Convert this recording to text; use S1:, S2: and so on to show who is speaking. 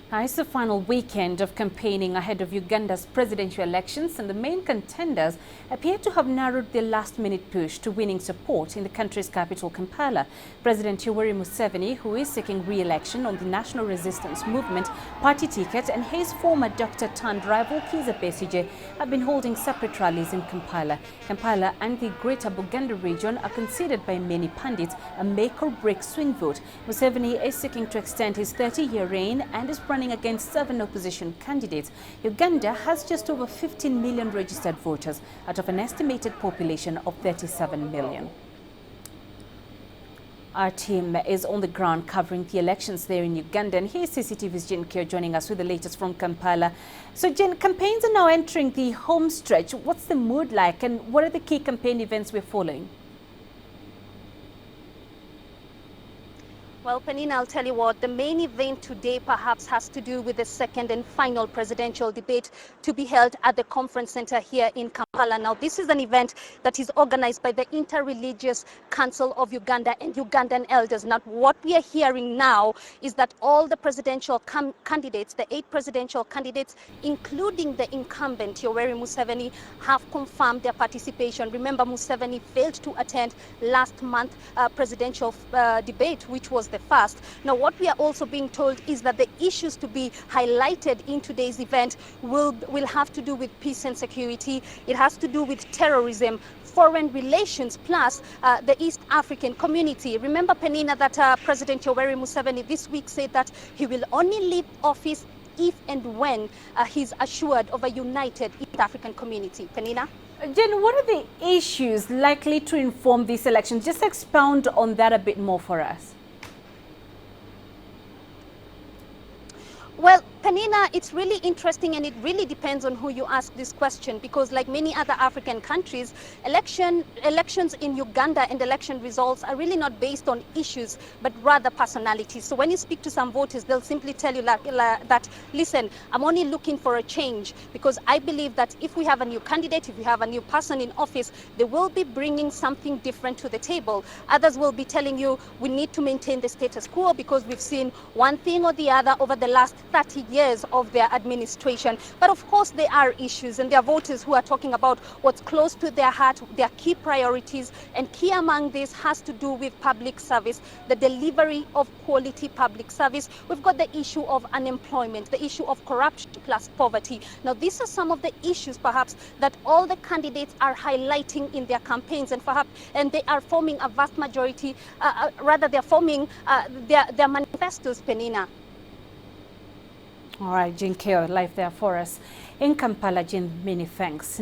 S1: It's the final weekend of campaigning ahead of Uganda's presidential elections, and the main contenders appear to have narrowed their last-minute push to winning support in the country's capital, Kampala. President Yoweri Museveni, who is seeking re-election on the National Resistance Movement party ticket, and his former doctor-turned-rival Kizza Besigye have been holding separate rallies in Kampala. Kampala and the Greater Buganda region are considered by many pundits a make-or-break swing vote. Museveni is seeking to extend his 30-year reign and is running against 7 opposition candidates. Uganda has just over 15 million registered voters out of an estimated population of 37 million. Our team is on the ground covering the elections there in Uganda, and here's CCTV's Jen Kyo joining us with the latest from Kampala. So Jen, campaigns are now entering the home stretch. What's the mood like, and what are the key campaign events we're following?
S2: Well, Penina, I'll tell you what, the main event today perhaps has to do with the second and final presidential debate to be held at the conference center here in Kampala. Now, this is an event that is organized by the Interreligious Council of Uganda and Ugandan elders. Now, what we are hearing now is that all the presidential candidates, the 8 presidential candidates, including the incumbent Yoweri Museveni, have confirmed their participation. Remember, Museveni failed to attend last month's presidential debate, which was the first. Now, what we are also being told is that the issues to be highlighted in today's event will have to do with peace and security. It has to do with terrorism, foreign relations, plus the East African community. Remember, Penina, that President Yoweri Museveni this week said that he will only leave office if and when he's assured of a united East African community. Penina?
S1: Jen, what are the issues likely to inform this election? Just expound on that a bit more for us.
S2: Well, Penina, it's really interesting, and it really depends on who you ask this question, because like many other African countries, elections in Uganda and election results are really not based on issues, but rather personalities. So when you speak to some voters, they'll simply tell you that, listen, I'm only looking for a change, because I believe that if we have a new candidate, if we have a new person in office, they will be bringing something different to the table. Others will be telling you we need to maintain the status quo because we've seen one thing or the other over the last 30 years of their administration. But of course there are issues, and there are voters who are talking about what's close to their heart, their key priorities, and key among this has to do with public service, the delivery of quality public service. We've got the issue of unemployment, the issue of corruption plus poverty. Now, these are some of the issues perhaps that all the candidates are highlighting in their campaigns, and they are forming a vast majority, they're forming their manifestos, Penina.
S1: All right, Jen Kyo, live there for us in Kampala. Jen, many thanks.